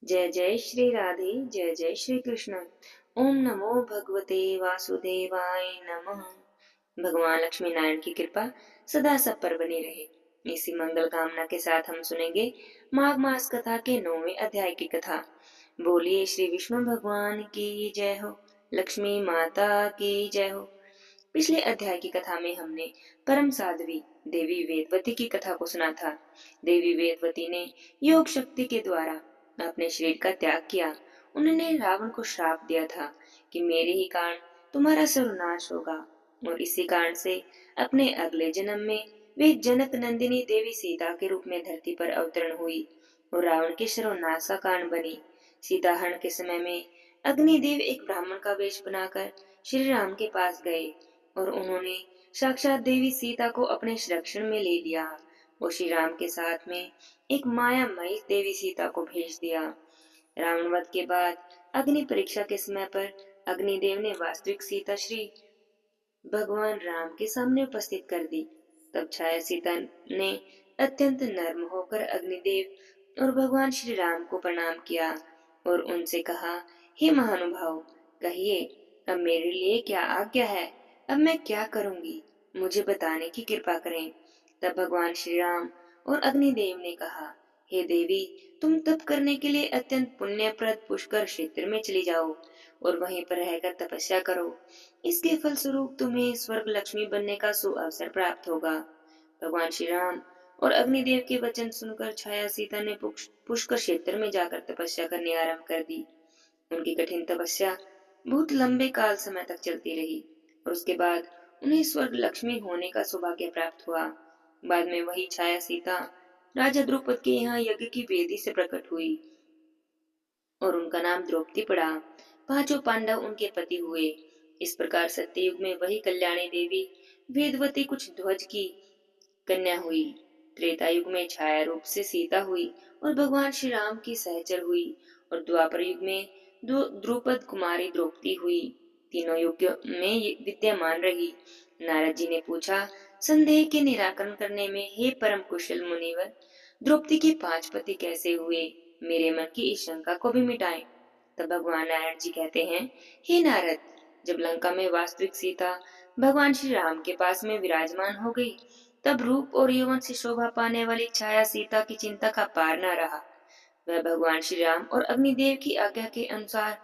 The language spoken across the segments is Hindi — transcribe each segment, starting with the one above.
जय जय श्री राधे। जय जय श्री कृष्ण। ओम नमो भगवते वासुदेवाय नमः। भगवान लक्ष्मी नारायण की कृपा सदा सब पर बनी रहे। इसी मंगल कामना के साथ हम सुनेंगे माघ मास कथा के 9वें अध्याय की कथा। बोलिए श्री विष्णु भगवान की जय हो, लक्ष्मी माता की जय हो। पिछले अध्याय की कथा में हमने परम साध्वी देवी वेदवती की कथा को सुना था। देवी वेदवती ने योग शक्ति के द्वारा अपने शरीर का त्याग किया। उन्होंने रावण को श्राप दिया था कि मेरे ही कारण तुम्हारा सर्वनाश होगा, और इसी कारण से अपने अगले जन्म में वे जनक नंदिनी देवी सीता के रूप में धरती पर अवतरण हुई और रावण के सर्वनाश का कारण बनी। सीता हरण के समय में अग्निदेव एक ब्राह्मण का वेश बनाकर श्री राम के पास गए और उन्होंने साक्षात देवी सीता को अपने संरक्षण में ले लिया और श्री राम के साथ में एक मायामयी देवी सीता को भेज दिया। रावण वध के बाद अग्नि परीक्षा के समय पर अग्निदेव ने वास्तविक सीता श्री भगवान राम के सामने उपस्थित कर दी। तब छाया सीता ने अत्यंत नर्म होकर अग्निदेव और भगवान श्री राम को प्रणाम किया और उनसे कहा, हे महानुभाव, कहिए अब मेरे लिए क्या आज्ञा है? अब मैं क्या करूंगी, मुझे बताने की कृपा करें। तब भगवान श्री राम और अग्निदेव ने कहा, हे देवी, तुम तप करने के लिए अत्यंत पुण्यप्रद पुष्कर क्षेत्र में चली जाओ और वहीं पर रहकर तपस्या करो। इसके फलस्वरूप तुम्हें स्वर्ग लक्ष्मी बनने का सुअवसर प्राप्त होगा। भगवान श्री राम और अग्निदेव के वचन सुनकर छाया सीता ने पुष्कर क्षेत्र में जाकर तपस्या करनी आरंभ कर दी। उनकी कठिन तपस्या बहुत लंबे काल समय तक चलती रही और उसके बाद उन्हें स्वर्ग लक्ष्मी होने का सौभाग्य प्राप्त हुआ। बाद में वही छाया सीता राजा द्रौपद के यहाँ यज्ञ की वेदी से प्रकट हुई और उनका नाम द्रौपदी पड़ा। पांचों पांडव उनके पति हुए। इस प्रकार सत्ययुग में वही कल्याणी देवी वेदवती कुछ ध्वज की कन्या हुई। त्रेता युग में छाया रूप से सीता हुई और भगवान श्री राम की सहचर हुई और द्वापर युग में द्रुपद कुमारी द्रौपदी हुई। तीनों युग में विद्यमान रही। नारद जी ने पूछा, संदेह के निराकरण करने में हे परम कुशल मुनिवर, द्रौपदी के 5 पति कैसे हुए? मेरे मन की इस शंका को भी मिटाएं। तब भगवान नारायण जी कहते हैं, हे नारद, जब लंका में वास्तविक सीता भगवान श्री राम के पास में विराजमान हो गई, तब रूप और यौवन से शोभा पाने वाली छाया सीता की चिंता का पार न रहा। वह भगवान श्री राम और अग्निदेव की आज्ञा के अनुसार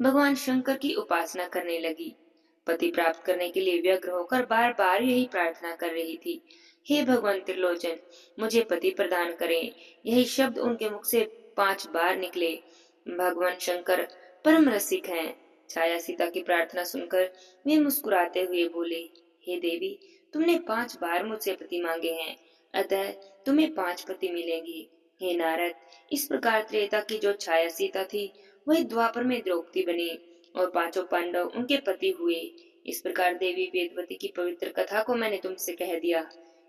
भगवान शंकर की उपासना करने लगी। पति प्राप्त करने के लिए व्यग्र होकर बार बार यही प्रार्थना कर रही थी, हे भगवान त्रिलोचन, मुझे पति प्रदान करें। यही शब्द उनके मुख से 5 बार निकले। भगवान शंकर परम रसिक हैं। छाया सीता की प्रार्थना सुनकर वे मुस्कुराते हुए बोले, हे देवी, तुमने 5 बार मुझसे पति मांगे हैं, अतः तुम्हें 5 पति मिलेंगे। हे नारद, इस प्रकार त्रेता की जो छाया सीता थी वही द्वापर में द्रौपदी बनी और पांचों पांडव उनके पति हुए। इस प्रकार देवी वेदवती की पवित्र कथा को मैंने तुमसे कह दिया।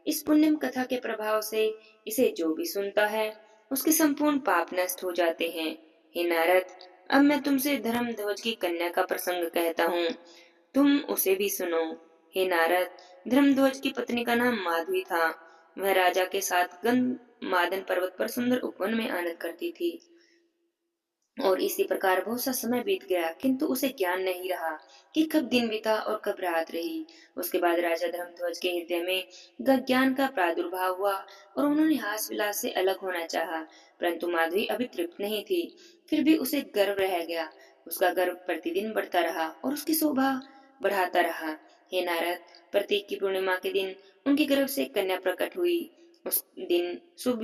इस पुण्यम कथा के प्रभाव से इसे जो भी सुनता है उसके संपूर्ण पाप नष्ट हो जाते हैं। हे नारद, अब मैं तुमसे धर्म ध्वज की कन्या का प्रसंग कहता हूँ, तुम उसे भी सुनो। हे नारद, धर्मध्वज की पत्नी का नाम माधवी था। वह राजा के साथ गंध मादन पर्वत पर सुंदर उपवन में आनंद करती थी और इसी प्रकार बहुत सा समय बीत गया, किंतु उसे ज्ञान नहीं रहा कि कब दिन बीता और कब रात रही। उसके बाद राजा धर्मध्वज के हृदय में ज्ञान का प्रादुर्भाव हुआ और उन्होंने हास विलास से अलग होना चाहा, परंतु माधवी अभी तृप्त नहीं थी। फिर भी उसे गर्व रह गया। उसका गर्व प्रतिदिन बढ़ता रहा और उसकी शोभा बढ़ाता रहा। हे नारद, प्रतीक की पूर्णिमा के दिन उनके गर्भ से एक कन्या प्रकट हुई। उस दिन शुभ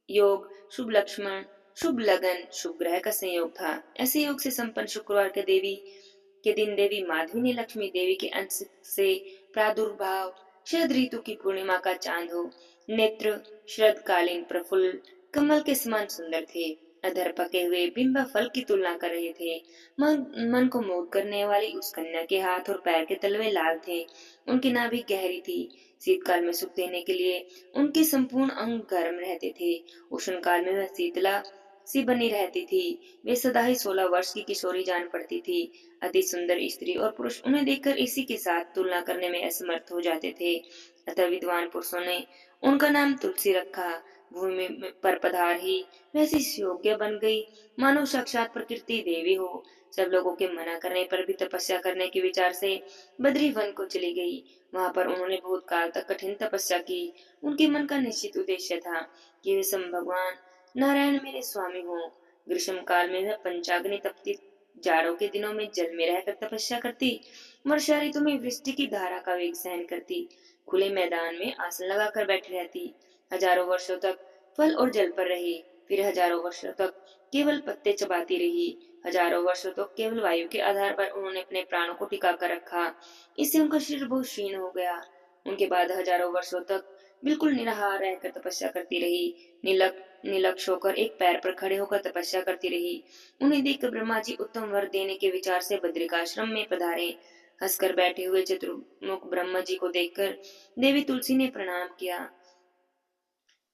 योग, शुभ लक्ष्मण, शुभ लगन, शुभ ग्रह का संयोग था। ऐसे योग से संपन्न शुक्रवार के दिन देवी माधवी ने लक्ष्मी देवी के अंश से प्रादुर्भाव, शरद ऋतु की पूर्णिमा का चांद हो, नेत्र शरदकालीन प्रफुल्ल कमल के समान सुंदर थे, अधर पके हुए बिंब फल की तुलना कर रहे थे। मन को मोह करने वाली उस कन्या के हाथ और पैर के तलवे लाल थे। उनकी नाभि गहरी थी। शीतकाल में सुख देने के लिए उनके संपूर्ण अंग गर्म रहते थे। उष्ण काल में वह शीतला सी बनी रहती थी। वे सदा ही 16 वर्ष की किशोरी जान पड़ती थी। अति सुंदर स्त्री और पुरुष उन्हें देखकर इसी के साथ तुलना करने में असमर्थ हो जाते थे। अतः विद्वान पुरुषों ने उनका नाम तुलसी रखा। भूमि पर पधारी वैसी योग्य बन गई, मानो साक्षात प्रकृति देवी हो। सब लोगों के मना करने पर भी तपस्या करने के विचार से बद्री वन को चली गई। वहां पर उन्होंने बहुत काल तक कठिन तपस्या की। उनके मन का निश्चित उद्देश्य था कि वे स्वयं भगवान नारायण मेरे स्वामी हों। ग्रीष्म काल में वह पंचाग्नि तपती, जाड़ों के दिनों में जल में रहकर तपस्या करती, वर्षा ऋतु में वृष्टि की धारा का वेग सहन करती, खुले मैदान में आसन लगाकर बैठी रहती, हजारों वर्षों तक फल और जल पर रही, फिर हजारों वर्षों तक केवल पत्ते चबाती रही, हजारों वर्षों तक केवल वायु के आधार पर उन्होंने अपने प्राणों को टिका कर रखा। इससे उनका शरीर बहुत क्षीण हो गया। उनके बाद हजारों वर्षों तक बिल्कुल निराहार रहकर तपस्या करती रही, निलक्ष होकर एक पैर पर खड़े होकर तपस्या करती रही। उन्हें देखकर ब्रह्मा जी उत्तम वर देने के विचार से बद्रिकाश्रम में पधारे। हंसकर बैठे हुए चतुर्मुख ब्रह्मा जी को देखकर देवी तुलसी ने प्रणाम किया।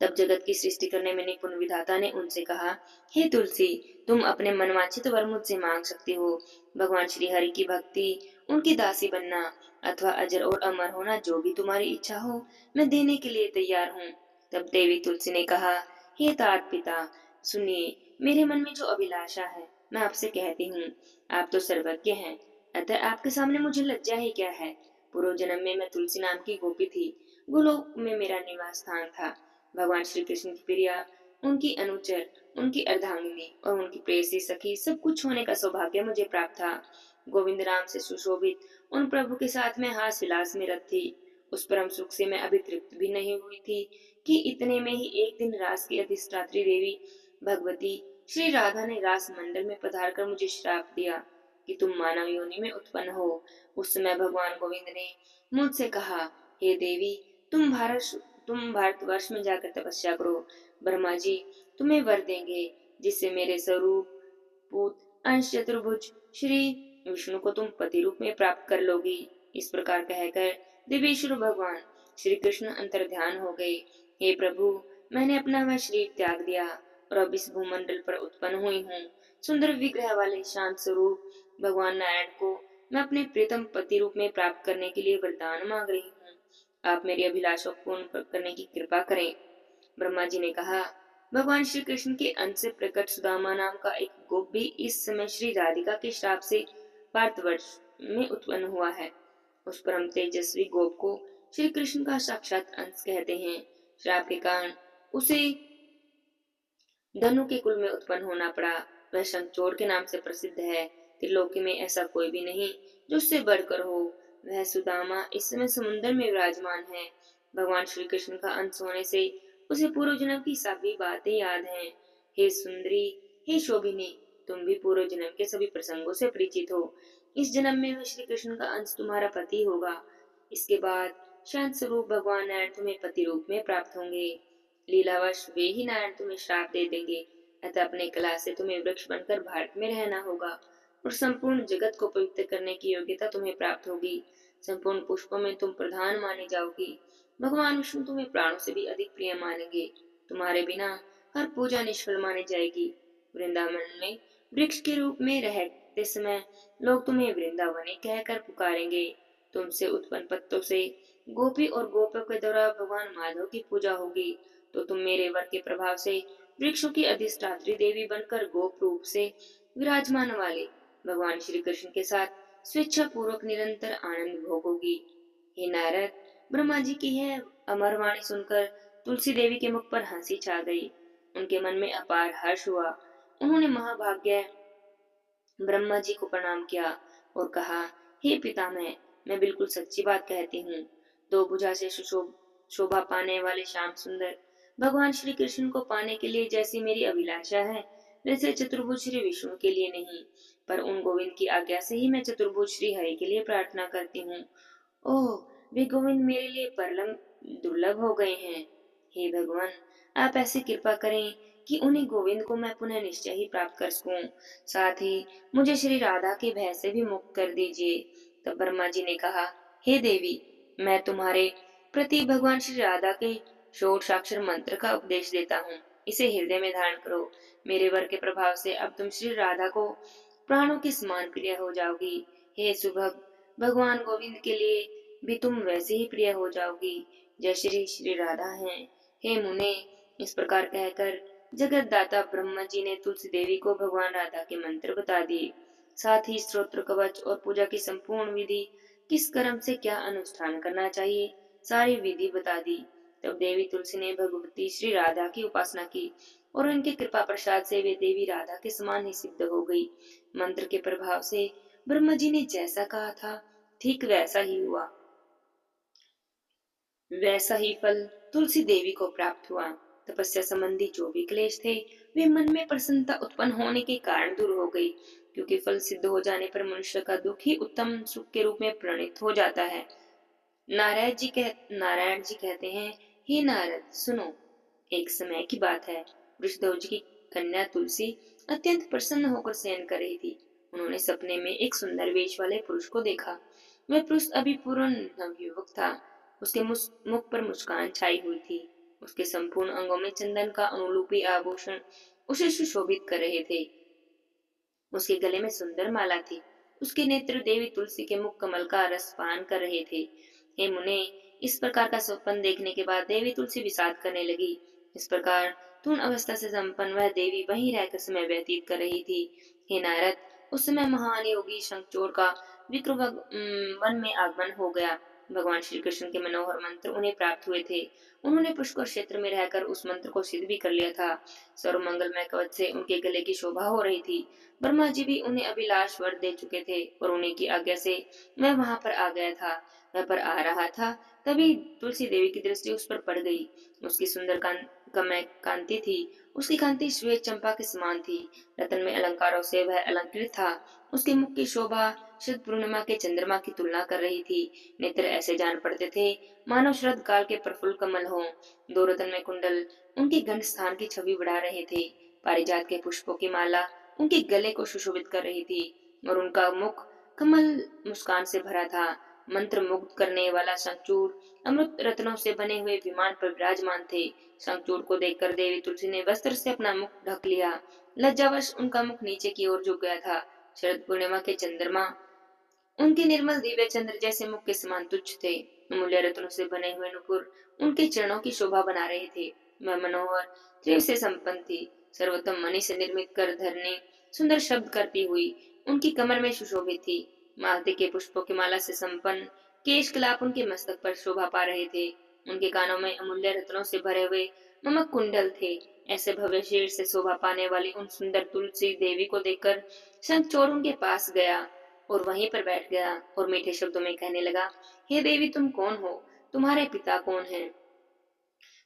तब जगत की सृष्टि करने में निपुण विधाता ने उनसे कहा, हे तुलसी, तुम अपने मनवांछित वर मुझसे मांग सकती हो। भगवान श्री हरि की भक्ति, उनकी दासी बनना अथवा अजर और अमर होना, जो भी तुम्हारी इच्छा हो, मैं देने के लिए तैयार हूँ। तब देवी तुलसी ने कहा, हे तात पिता, सुनिए, मेरे मन में जो अभिलाषा है मैं आपसे कहती हूँ। आप तो सर्वज्ञ हैं, अतः आपके सामने मुझे लज्जा ही क्या है। पूर्व जन्म में मैं तुलसी नाम की गोपी थी। गोलोक में मेरा निवास स्थान था। भगवान श्री कृष्ण की प्रिया, उनकी अनुचर, उनकी अर्धांगिनी और उनकी प्रेयसी सखी सब कुछ होने का सौभाग्य मुझे प्राप्त था। गोविंद राम से सुशोभित उन प्रभु के साथ मैं हास विलास में रत थी। उस परम सुख से मैं अभी तृप्त भी नहीं हुई थी कि इतने में ही एक दिन रास की अधिष्ठात्री देवी भगवती श्री राधा ने रास मंडल में पधार कर मुझे श्राप दिया कि तुम मानव योनि में उत्पन्न हो। उस समय भगवान गोविंद ने मुझसे कहा, हे देवी, तुम भारतवर्ष में जाकर तपस्या करो। ब्रह्मा जी तुम्हें वर देंगे जिससे मेरे स्वरूप पूत अंश चतुर्भुज श्री विष्णु को तुम पति रूप में प्राप्त कर लोगी। इस प्रकार कहकर देवेश्वर भगवान श्री कृष्ण अंतर्ध्यान हो गए। हे प्रभु, मैंने अपना वह शरीर त्याग दिया और अब इस भूमंडल पर उत्पन्न हुई हूँ। सुंदर विग्रह वाले शांत स्वरूप भगवान नारायण को मैं अपने प्रीतम पति रूप में प्राप्त करने के लिए वरदान मांग रही हूँ। आप मेरी अभिलाषा को पूर्ण करने की कृपा करें। ब्रह्मा जी ने कहा, भगवान श्री कृष्ण के अंश से प्रकट सुदामा नाम का एक गोप भी इस समय श्री राधिका के श्राप से भारतवर्ष में उत्पन्न हुआ है। उस परम तेजस्वी गोप को श्री कृष्ण का साक्षात अंश कहते हैं। श्राप के कारण उसे धनु के कुल में उत्पन्न होना पड़ा। वह शंखचूड़ के नाम से प्रसिद्ध है। त्रिलोकी में ऐसा कोई भी नहीं जो उससे बढ़कर हो। वह सुदामा इस समय समुद्र में विराजमान है। भगवान श्री कृष्ण का अंश होने से उसे पूर्व जन्म की सभी बातें याद हैं। हे सुंदरी, हे शोभिनी, तुम भी पूर्व जन्म के सभी प्रसंगों से परिचित हो। इस जन्म में वह श्री कृष्ण का अंश तुम्हारा पति होगा। इसके बाद शांत स्वरूप भगवान नारायण तुम्हें पति रूप में प्राप्त होंगे। लीलावश वे ही नारायण तुम्हें श्राप दे देंगे। अतः अपने कला से तुम्हें वृक्ष बनकर भारत में रहना होगा और संपूर्ण जगत को पवित्र करने की योग्यता तुम्हें प्राप्त होगी। संपूर्ण पुष्पों में तुम प्रधान मानी जाओगी। भगवान विष्णु तुम्हें प्राणों से भी अधिक प्रिय मानेंगे। तुम्हारे बिना हर पूजा निष्फल मानी जाएगी। वृंदावन में वृक्ष के रूप में रहते समय लोग तुम्हें वृंदावनी कहकर पुकारेंगे। तुमसे उत्पन्न पत्तों से गोपी और गोपों के द्वारा भगवान माधव की पूजा होगी। तो तुम मेरे वर के प्रभाव से वृक्षों की अधिष्ठात्री देवी बनकर गोप रूप से विराजमान वाले भगवान श्री कृष्ण के साथ स्वेच्छा पूर्वक निरंतर आनंद भोगोगी। हे नारद, ब्रह्मा जी की यह अमर वाणी सुनकर तुलसी देवी के मुख पर हंसी छा गई। उनके मन में अपार हर्ष हुआ। उन्होंने महाभाग्य ब्रह्मा जी को प्रणाम किया और कहा, हे पितामह, मैं बिल्कुल सच्ची बात कहती हूँ। दो भुजा से शोभा पाने वाले श्याम सुंदर भगवान श्री कृष्ण को पाने के लिए जैसी मेरी अभिलाषा है, वैसे चतुर्भुज श्री विष्णु के लिए नहीं, पर उन गोविंद की आज्ञा से ही मैं चतुर्भुज श्री हरि के लिए प्रार्थना करती हूँ। ओह, वे गोविंद मेरे लिए परलम दुर्लभ हो गए हैं। हे भगवान, आप ऐसी कृपा करें कि उन्हीं गोविंद को मैं पुनः निश्चय ही प्राप्त कर सकूं। साथ ही मुझे श्री राधा के भय से भी मुक्त कर दीजिए। तब ब्रह्मा जी ने कहा, हे देवी, मैं तुम्हारे प्रति भगवान श्री राधा के षोडशाक्षर मंत्र का उपदेश देता हूँ। इसे हृदय में धारण करो। मेरे वर के प्रभाव से अब तुम श्री राधा को प्राणों के समान प्रिय हो जाओगी। हे सुभग, भगवान गोविंद के लिए भी तुम वैसे ही प्रिय हो जाओगी जैसे श्री राधा हैं। हे मुने, इस प्रकार कहकर जगतदाता ब्रह्मा जी ने तुलसी देवी को भगवान राधा के मंत्र बता दिए, साथ ही स्तोत्र कवच और पूजा की संपूर्ण विधि, किस कर्म से क्या अनुष्ठान करना चाहिए, सारी विधि बता दी। तब देवी तुलसी ने भगवती श्री राधा की उपासना की और उनके कृपा प्रसाद से वे देवी राधा के समान ही सिद्ध हो गई। मंत्र के प्रभाव से ब्रह्मा जी ने जैसा कहा था ठीक वैसा ही हुआ। वैसा ही फल तुलसी देवी को प्राप्त हुआ। तपस्या संबंधी जो भी क्लेश थे वे मन में प्रसन्नता उत्पन्न होने के कारण दूर हो गई, क्योंकि फल सिद्ध हो जाने पर मनुष्य का दुख ही उत्तम सुख के रूप में परिणित हो जाता है। नारायण जी कहते हैं, हे नारद सुनो, एक समय की बात है। वृषध्वज जी की कन्या तुलसी अत्यंत प्रसन्न होकर शयन कर रही थी। उन्होंने सपने में एक सुंदर वेश वाले पुरुष को देखा। वह पुरुष अभी पूर्ण नवयुवक था। उसके मुख पर मुस्कान छाई हुई थी। उसके संपूर्ण अंगों में चंदन का अनुरूपी आभूषण उसे सुशोभित कर रहे थे। उसके गले में सुंदर माला थी। उसके नेत्र देवी तुलसी के मुख कमल का रस पान कर रहे थे। हे मुने, इस प्रकार का स्वप्न देखने के बाद देवी तुलसी विषाद करने लगी। इस प्रकार पूर्ण अवस्था से संपन्न वह देवी वहीं रहकर समय व्यतीत कर रही थी। हे नारद, उस समय महान योगी शंखचूड़ का विक्रम वन में आगमन हो गया। भगवान श्री कृष्ण के मनोहर मंत्र उन्हें प्राप्त हुए थे। उन्होंने पुष्कर क्षेत्र में रहकर उस मंत्र को सिद्ध भी कर लिया था। सर्व मंगलमय कवच से उनके गले की शोभा हो रही थी। ब्रह्मा जी भी उन्हें अभिलाष वर दे चुके थे और उन्हीं की आज्ञा से मैं वहां पर आ गया था। वह पर आ रहा था, तभी तुलसी देवी की दृष्टि उस पर पड़ गई। उसकी सुंदर कांति थी। उसकी कांति श्वेत चंपा के समान थी। रत्न में अलंकारों से वह अलंकृत था। उसके मुख की शोभा शरद पूर्णिमा के चंद्रमा की तुलना कर रही थी। नेत्र ऐसे जान पड़ते थे मानो शरद काल के प्रफुल्ल कमल हों। दो रत्न में कुंडल उनके गंध स्थान की छवि बढ़ा रहे थे। पारिजात के पुष्पों की माला उनके गले को सुशोभित कर रही थी और उनका मुख कमल मुस्कान से भरा था। मंत्र मुग्ध करने वाला शंखचूड़ अमृत रत्नों से बने हुए विमान पर विराजमान थे। शंखचूड़ को देखकर देवी तुलसी ने वस्त्र से अपना मुख ढक लिया। लज्जावश उनका मुख नीचे की ओर झुक गया था। शरद पूर्णिमा के चंद्रमा उनके निर्मल दिव्य चंद्र जैसे मुख के समान तुच्छ थे। अमूल्य रत्नों से बने हुए नुपुर उनके चरणों की शोभा बना रहे थे। वह मनोहर त्रिव से संपन्न थी। सर्वोत्तम मणि से निर्मित कर धरने सुंदर शब्द करती हुई उनकी कमर में सुशोभित थी। मालती के पुष्पों की माला से संपन्न केश कलाप उनके मस्तक पर शोभा पा रहे थे। उनके कानों में अमूल्य रत्नों से भरे हुए ममक कुंडल थे। ऐसे भव्य शीर से शोभा पाने वाली उन सुंदर तुलसी देवी को देखकर शंखचूड़ उनके पास गया और वहीं पर बैठ गया और मीठे शब्दों में कहने लगा, हे देवी, तुम कौन हो? तुम्हारे पिता कौन हैं?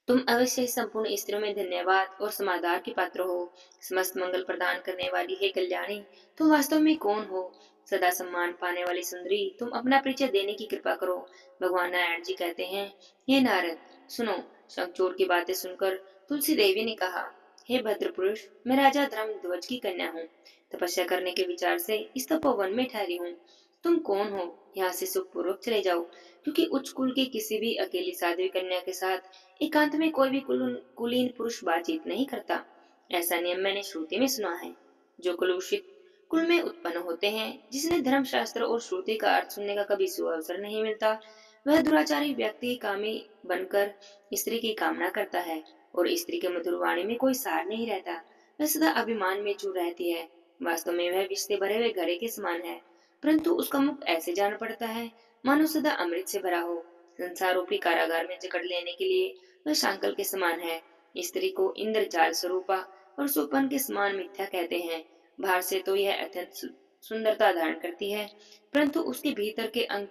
तुम अवश्य ही संपूर्ण स्त्रियों में धन्यवाद और समाधान के पात्र हो। समस्त मंगल प्रदान करने वाली हे कल्याणी, तुम वास्तव में कौन हो? सदा सम्मान पाने वाली सुंदरी, तुम अपना परिचय देने की कृपा करो। भगवान नारायण जी कहते हैं, हे नारद सुनो। शंखचूड़ की बातें सुनकर तुलसी देवी ने कहा, हे भद्र पुरुष, मैं राजा धर्मध्वज की कन्या हूँ। तपस्या करने के विचार से इस तपोवन में ठहरी हूँ। तुम कौन हो? यहाँ से सुखपूर्वक चले जाओ, क्योंकि उच्च कुल की किसी भी अकेली साध्वी कन्या के साथ एकांत में कोई भी कुलीन पुरुष बातचीत नहीं करता। ऐसा नियम मैंने श्रुति में सुना है। जो कुलूषित कुल में उत्पन्न होते हैं, जिसने धर्मशास्त्र और श्रुति का अर्थ सुनने का कभी सुअवसर नहीं मिलता, वह दुराचारी व्यक्ति कामी बनकर स्त्री की कामना करता है और स्त्री के मधुर वाणी में कोई सार नहीं रहता। वह सदा अभिमान में चूर रहती है। वास्तव में वह विष से भरे हुए घड़े के समान है, परंतु उसका मुख ऐसे जान पड़ता है मानो सदा अमृत से भरा हो। संसार रूपी कारागार में जकड़ लेने के लिए वह शांकल के समान है। स्त्री को इंद्रजाल स्वरूपा और सोपन के समान मिथ्या कहते हैं। बाहर से तो यह अत्यंत सुंदरता धारण करती है, परंतु उसके भीतर के अंग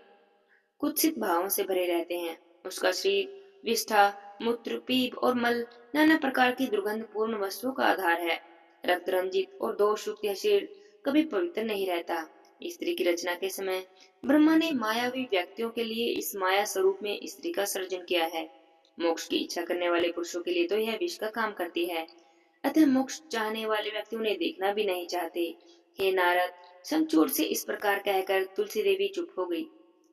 कुत्सित भावों से भरे रहते हैं। उसका शरीर विष्ठा, मूत्र, पीप और मल नाना प्रकार की दुर्गंधपूर्ण वस्तुओं का आधार है। रक्त रंजित और दोष युक्त यह शरीर कभी पवित्र नहीं रहता। स्त्री की रचना के समय ब्रह्मा ने मायावी व्यक्तियों के लिए इस माया स्वरूप में स्त्री का सृजन किया है। मोक्ष की इच्छा करने वाले पुरुषों के लिए तो यह विष का काम करती है। अतः मोक्ष चाहने वाले व्यक्ति उन्हें देखना भी नहीं चाहते। हे नारद, शंखचूड़ से इस प्रकार कहकर तुलसी देवी चुप हो गई।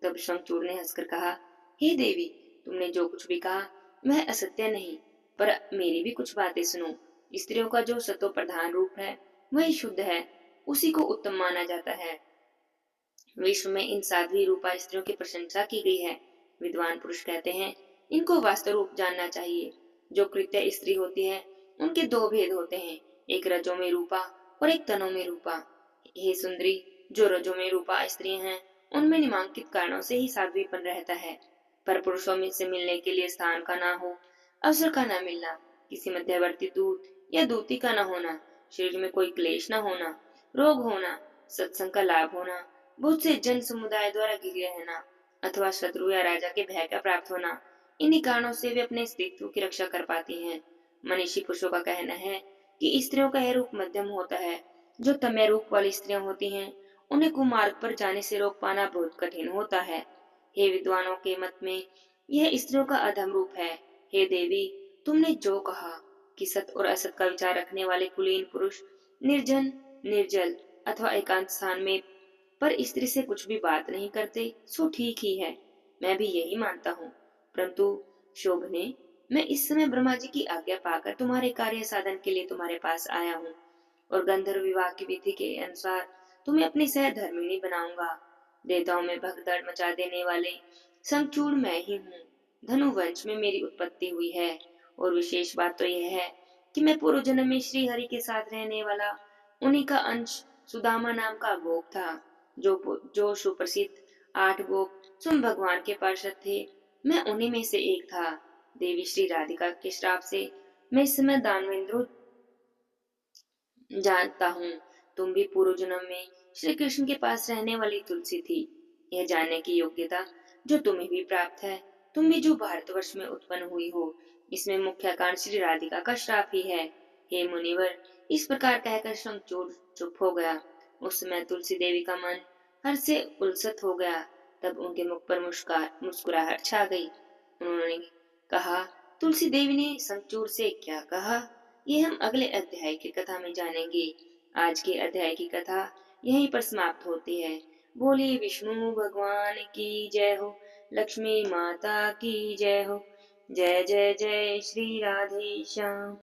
तब शंखचूड़ ने हंसकर कहा, हे देवी, तुमने जो कुछ भी कहा वह असत्य नहीं, पर मेरी भी कुछ बातें सुनो। स्त्रियों का जो सतो प्रधान रूप है वही शुद्ध है, उसी को उत्तम माना जाता है। विश्व में इन साध्वी रूपा स्त्रियों की प्रशंसा की गई है। विद्वान पुरुष कहते हैं, इनको वास्तव रूप जानना चाहिए। जो कृत्य स्त्री होती है उनके दो भेद होते हैं, एक रजो में रूपा और एक तनो में रूपा। हे सुंदरी, जो रजो में रूपा स्त्री हैं उनमें निम्नलिखित कारणों से ही साध्वीपन रहता है। पर पुरुषों में से मिलने के लिए स्थान का ना हो, अवसर का ना मिलना, किसी मध्यवर्ती दूत या दूती का न होना, शरीर में कोई क्लेश न होना, रोग होना, सत्संग का लाभ होना, बहुत से जन समुदाय द्वारा घिरे रहना, अथवा शत्रु या राजा के भय का प्राप्त होना, इन्हीं कारणों से वे अपने अस्तित्व की रक्षा कर पाती हैं। मनीषी पुरुषों का कहना है कि स्त्रियों का यह रूप मध्यम होता है। जो तमय रूप वाली स्त्रियां होती हैं, उन्हें कुमार्ग पर जाने से रोक पाना बहुत कठिन होता है। हे विद्वानों के मत में यह स्त्रियों का अधम रूप है। हे देवी, तुमने जो कहा कि सत और असत का विचार रखने वाले कुलीन पुरुष निर्जन, निर्जल अथवा एकांत स्थान में पर स्त्री से कुछ भी बात नहीं करते, सो ठीक ही है। मैं भी यही मानता हूँ। परंतु शोभने, मैं इस समय ब्रह्मा जी की आज्ञा पाकर तुम्हारे कार्य साधन के लिए तुम्हारे पास आया हूँ और गंधर्व विवाह की विधि के अनुसार तुम्हें अपनी सहधर्मिणी बनाऊंगा। देवताओं में भगदड़ मचा देने वाले शंखचूड़ मैं ही हूँ। धनु वंश में मेरी उत्पत्ति हुई है और विशेष बात तो यह है कि मैं पूर्व जन्म में श्री हरि के साथ रहने वाला उन्हीं का अंश सुदामा नाम का गोप था, जो सुप्रसिद्ध 8 गोप स्वयं भगवान के पार्षद थे। मैं उन्हीं में से एक था। देवी श्री राधिका के श्राप से मैं इस समय दानवेंद्र जानता हूँ। तुम भी पूर्व जन्म में श्री कृष्ण के पास रहने वाली तुलसी थी। यह जानने की योग्यता जो तुम्हें भी प्राप्त है, तुम भी जो भारतवर्ष में उत्पन्न हुई हो, इसमें मुख्य कारण श्री राधिका का श्राप ही है। हे मुनिवर, इस प्रकार कहकर शंखचूड़ चुप हो गया। उस समय तुलसी देवी का मन हर्ष से उल्सत हो गया। तब उनके मुख पर मुस्कुराहट छा गई। उन्होंने कहा, तुलसी देवी ने शंखचूड़ से क्या कहा, ये हम अगले अध्याय की कथा में जानेंगे। आज के अध्याय की कथा यहीं पर समाप्त होती है। बोलिए विष्णु भगवान की जय हो, लक्ष्मी माता की जय हो। जय जय जय श्री राधे श्याम।